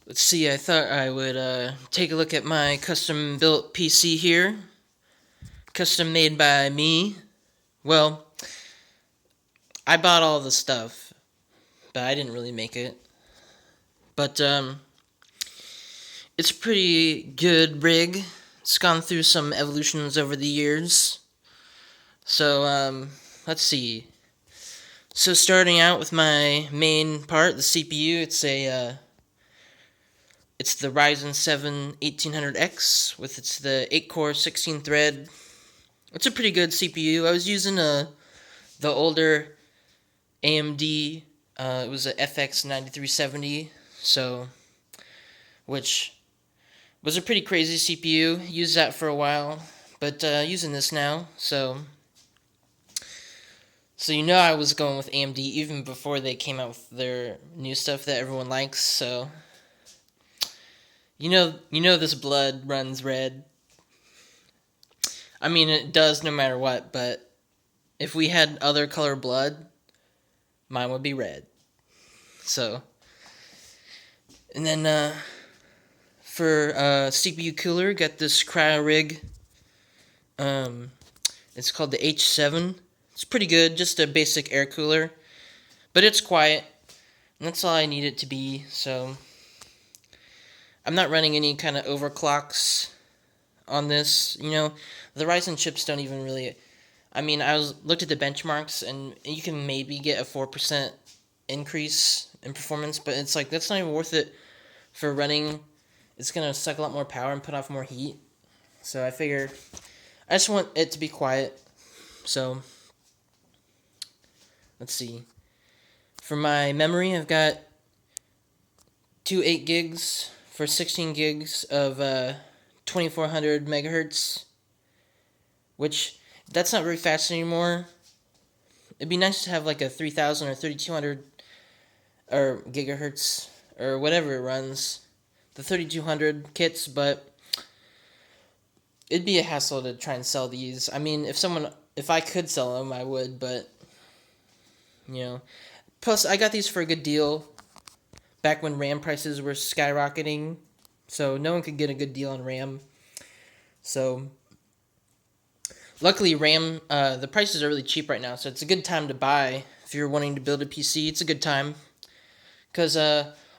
Let's see, I thought I would take a look at my custom built PC here. Custom made by me. Well, I bought all the stuff, but I didn't really make it. But it's a pretty good rig. It's gone through some evolutions over the years. So let's see. So starting out with my main part, the CPU, it's the Ryzen 7 1800X with the 8-core 16-thread. It's a pretty good CPU. I was using the older AMD. It was a FX 9370, so which was a pretty crazy CPU. Used that for a while, but using this now. So I was going with AMD even before they came out with their new stuff that everyone likes. So this blood runs red. I mean, it does no matter what, but if we had other color blood, mine would be red. So, and then for CPU cooler, got this CryoRig. It's called the H7. It's pretty good, just a basic air cooler, but it's quiet. And that's all I need it to be. So, I'm not running any kind of overclocks on this. The Ryzen chips don't even really. I mean, looked at the benchmarks, and you can maybe get a 4% increase in performance, but it's like that's not even worth it for running. It's gonna suck a lot more power and put off more heat. So I figure I just want it to be quiet. So let's see. For my memory, I've got two 8 gigs for 16 gigs of 2400 megahertz, which that's not very fast anymore. It'd be nice to have like a 3000 or 3200 or gigahertz or whatever it runs, the 3200 kits, but it'd be a hassle to try and sell these. I mean, if I could sell them, I would, but plus I got these for a good deal back when RAM prices were skyrocketing, so no one could get a good deal on RAM. So luckily, RAM, the prices are really cheap right now, so it's a good time to buy. If you're wanting to build a PC, it's a good time. Because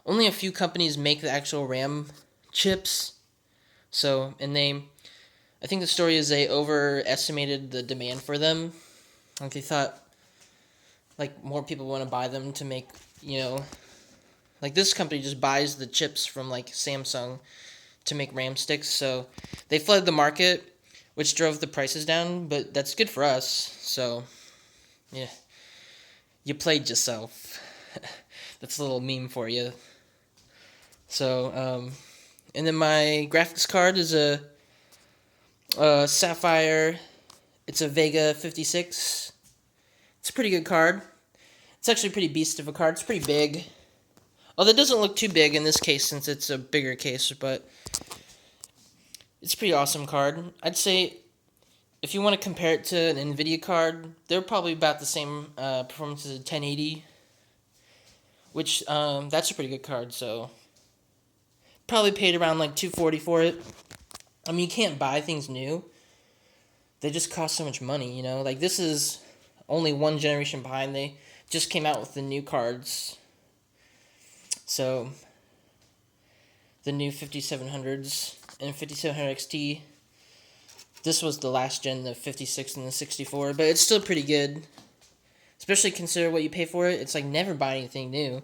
only a few companies make the actual RAM chips. So, I think the story is they overestimated the demand for them. Like, they thought, like, more people want to buy them to make, like, this company just buys the chips from, like, Samsung to make RAM sticks. So, they flooded the market, which drove the prices down, but that's good for us. So, yeah, you played yourself. That's a little meme for you. So, and then my graphics card is a Sapphire. It's a Vega 56. It's a pretty good card. It's actually a pretty beast of a card. It's pretty big. Although it doesn't look too big in this case since it's a bigger case, but it's a pretty awesome card. I'd say if you want to compare it to an NVIDIA card, they're probably about the same performance as a 1080, which that's a pretty good card. So probably paid around like $240 for it. I mean, you can't buy things new. They just cost so much money, Like, this is only one generation behind. They just came out with the new cards. So, the new 5700s and 5700 XT. This was the last gen, the 56 and the 64, but it's still pretty good. Especially consider what you pay for it. It's like never buy anything new.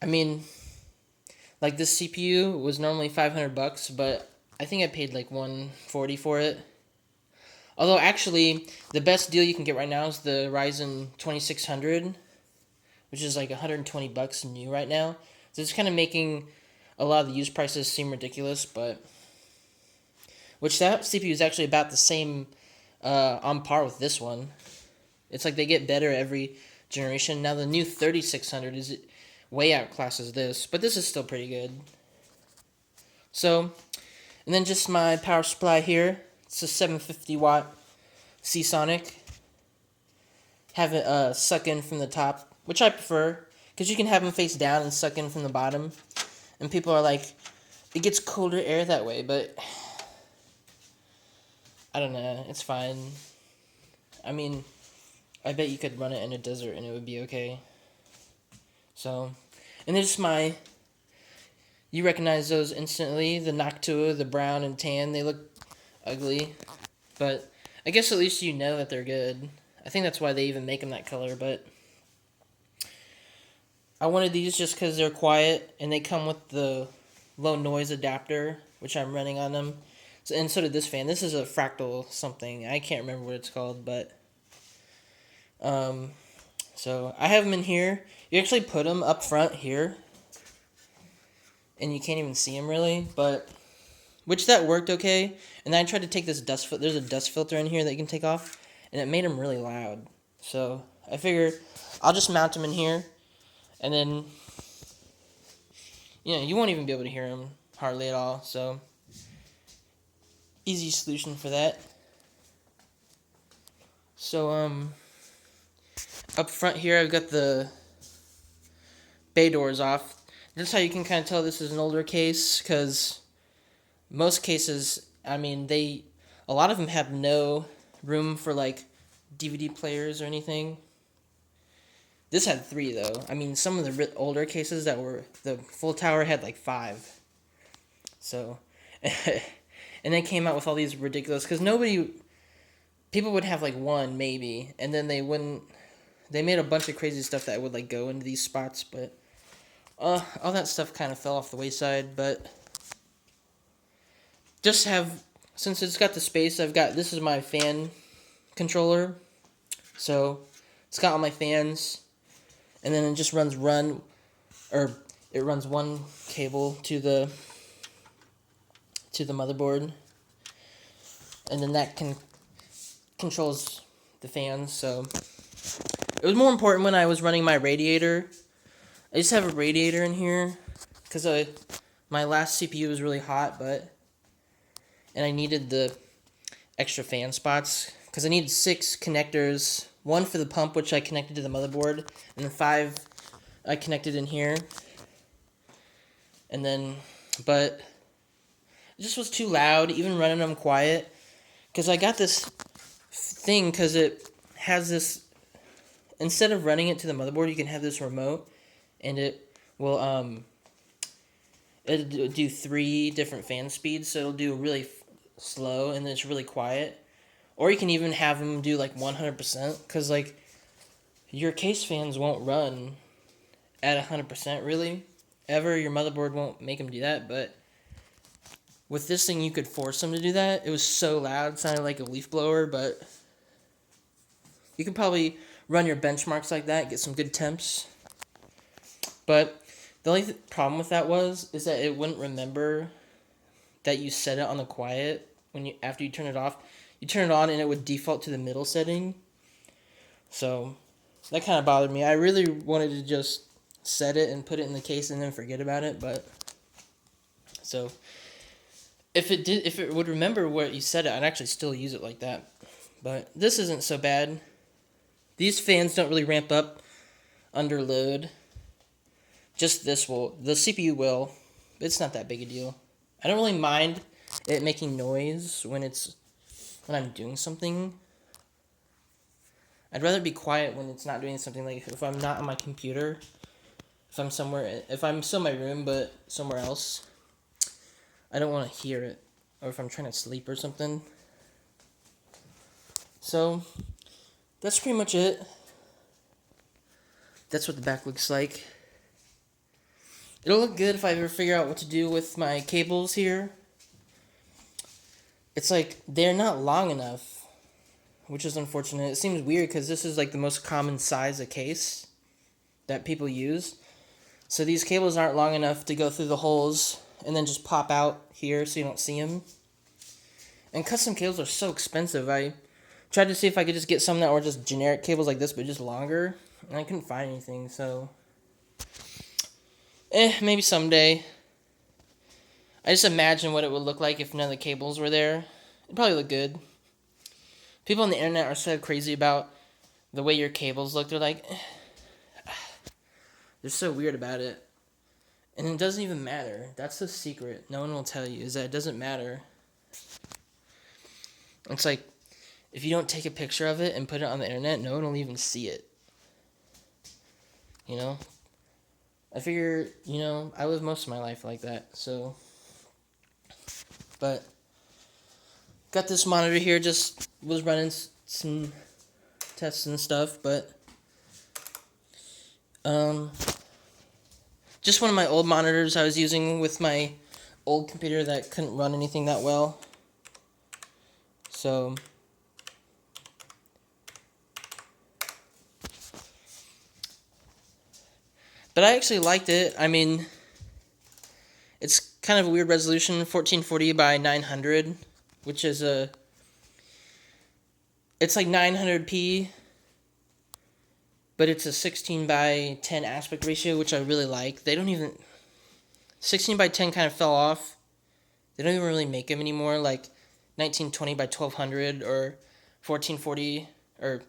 I mean, like this CPU was normally $500, but I think I paid like $140 for it. Although actually, the best deal you can get right now is the Ryzen 2600, which is like $120 new right now. So it's kind of making a lot of the used prices seem ridiculous, but which that CPU is actually about the same, on par with this one. It's like they get better every generation. Now the new 3600 is way outclasses this, but this is still pretty good. So, and then just my power supply here. It's a 750 watt Seasonic. Have it suck in from the top, which I prefer, because you can have them face down and suck in from the bottom. And people are like, it gets colder air that way, but I don't know, it's fine. I mean, I bet you could run it in a desert and it would be okay. So, and there's my, you recognize those instantly, the Noctua, the brown and tan, they look ugly, but I guess at least you know that they're good. I think that's why they even make them that color, but I wanted these just because they're quiet, and they come with the low noise adapter, which I'm running on them. So, and so did this fan. This is a Fractal something. I can't remember what it's called, but so I have them in here. You actually put them up front here, and you can't even see them really, but which that worked okay. And then I tried to take this dust filter. There's a dust filter in here that you can take off, and it made them really loud. So I figure I'll just mount them in here, and then you won't even be able to hear them hardly at all. So easy solution for that. So up front here I've got the bay doors off. That's how you can kind of tell this is an older case, because most cases, I mean, a lot of them have no room for like DVD players or anything. This had 3 though. I mean, some of the older cases that were the full tower had like 5. So, and they came out with all these ridiculous, because people would have like 1 maybe, and then they made a bunch of crazy stuff that would like go into these spots, but all that stuff kind of fell off the wayside. But since it's got the space, this is my fan controller, so it's got all my fans, and then it just runs one cable to the motherboard, and then that controls the fans. So it was more important when I was running my radiator. I just have a radiator in here because my last CPU was really hot, and I needed the extra fan spots because I needed 6 connectors, 1 for the pump, which I connected to the motherboard, and then 5 I connected in here. And then, but it just was too loud, even running them quiet, because I got this thing, because it has this, instead of running it to the motherboard, you can have this remote, and it will it'll do 3 different fan speeds, so it'll do really slow, and then it's really quiet. Or you can even have them do like 100%, because like your case fans won't run at 100% really ever. Your motherboard won't make them do that, but with this thing you could force them to do that. It was so loud, it sounded like a leaf blower, but you could probably run your benchmarks like that, get some good temps. But the only problem with that is that it wouldn't remember that you set it on the quiet after you turn it off. You turn it on and it would default to the middle setting. So that kind of bothered me. I really wanted to just set it and put it in the case and then forget about it, but so if it would remember where you set it, I'd actually still use it like that. But this isn't so bad. These fans don't really ramp up under load. Just the CPU will, but it's not that big a deal. I don't really mind it making noise when I'm doing something. I'd rather be quiet when it's not doing something, like if I'm not on my computer, if I'm still in my room but somewhere else, I don't want to hear it, or if I'm trying to sleep or something. So that's pretty much it. That's what the back looks like. It'll look good if I ever figure out what to do with my cables here. It's like they're not long enough, which is unfortunate. It seems weird because this is like the most common size of case that people use. So these cables aren't long enough to go through the holes and then just pop out here so you don't see them. And custom cables are so expensive. I tried to see if I could just get some that were just generic cables like this, but just longer, and I couldn't find anything, so maybe someday. I just imagine what it would look like if none of the cables were there. It'd probably look good. People on the internet are so crazy about the way your cables look. They're like, they're so weird about it. And it doesn't even matter. That's the secret. No one will tell you, is that it doesn't matter. It's like, if you don't take a picture of it and put it on the internet, no one will even see it. You know? I figure, I live most of my life like that, so. But, got this monitor here, just was running some tests and stuff, but, just one of my old monitors I was using with my old computer that couldn't run anything that well. So, but I actually liked it. I mean, it's kind of a weird resolution, 1440 by 900, which is it's like 900p, but it's a 16 by 10 aspect ratio, which I really like. 16 by 10 kind of fell off. They don't even really make them anymore, like 1920 by 1200 or 1440 or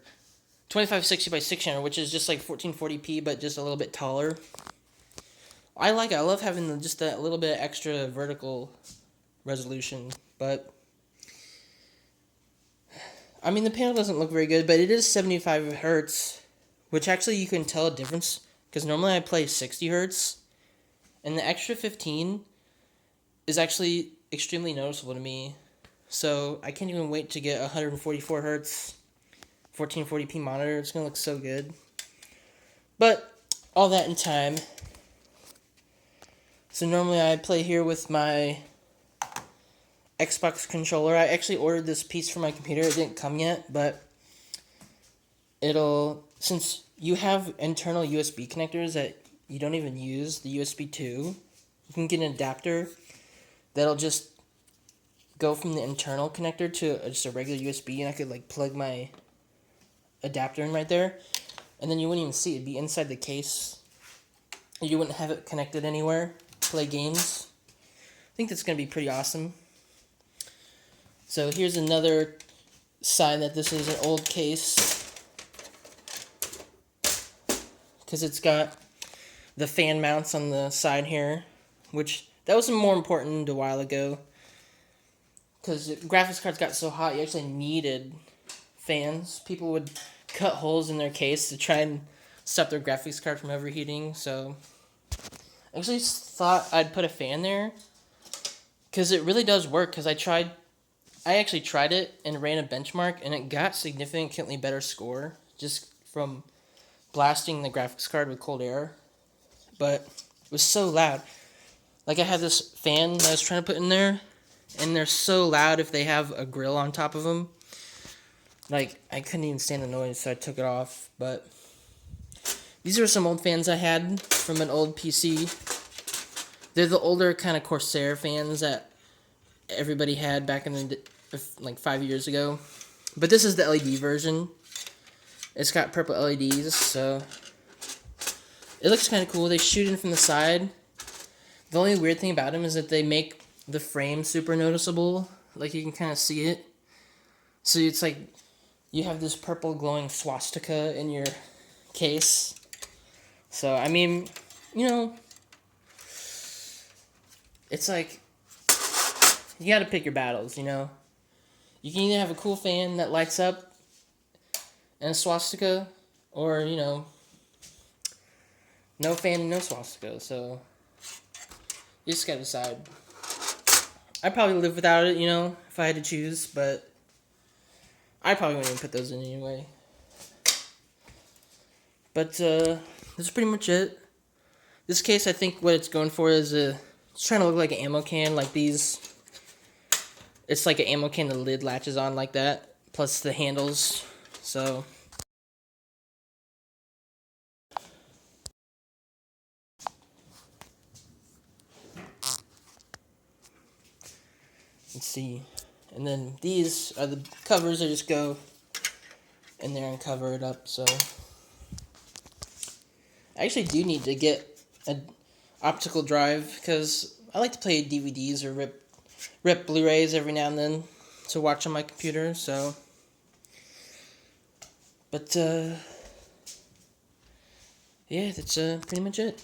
2560 by 600, which is just like 1440p, but just a little bit taller. I like it. I love having just that little bit extra vertical resolution, but I mean, the panel doesn't look very good, but it is 75 hertz, which actually you can tell a difference, because normally I play 60 hertz, and the extra 15 is actually extremely noticeable to me. So I can't even wait to get 144 hertz 1440p monitor. It's gonna look so good. But all that in time. So normally I play here with my Xbox controller. I actually ordered this piece for my computer. It didn't come yet, but since you have internal USB connectors that you don't even use, the USB 2, you can get an adapter that'll just go from the internal connector to just a regular USB, and I could like plug my adapter in right there, and then you wouldn't even see it. It'd be inside the case. You wouldn't have it connected anywhere. Play games. I think that's going to be pretty awesome. So here's another sign that this is an old case, because it's got the fan mounts on the side here, which that was more important a while ago, because graphics cards got so hot you actually needed fans. People would cut holes in their case to try and stop their graphics card from overheating. So I actually thought I'd put a fan there, because it really does work. Because I actually tried it and ran a benchmark, and it got significantly better score just from blasting the graphics card with cold air. But it was so loud. Like, I had this fan that I was trying to put in there, and they're so loud if they have a grill on top of them. Like, I couldn't even stand the noise, so I took it off. But these are some old fans I had from an old PC. They're the older kind of Corsair fans that everybody had back in like 5 years ago. But this is the LED version. It's got purple LEDs, so it looks kind of cool. They shoot in from the side. The only weird thing about them is that they make the frame super noticeable. Like, you can kind of see it. So it's like you have this purple glowing swastika in your case. So, I mean, it's like, you gotta pick your battles, You can either have a cool fan that lights up and a swastika, or, no fan and no swastika. So, you just gotta decide. I'd probably live without it, if I had to choose, but I probably wouldn't even put those in anyway. But, that's pretty much it. This case, I think what it's going for is it's trying to look like an ammo can, like these. It's like an ammo can, the lid latches on like that, plus the handles, so. Let's see. And then these are the covers that just go in there and cover it up, so. I actually do need to get an optical drive, because I like to play DVDs or rip Blu-rays every now and then to watch on my computer, so. But, yeah, that's pretty much it.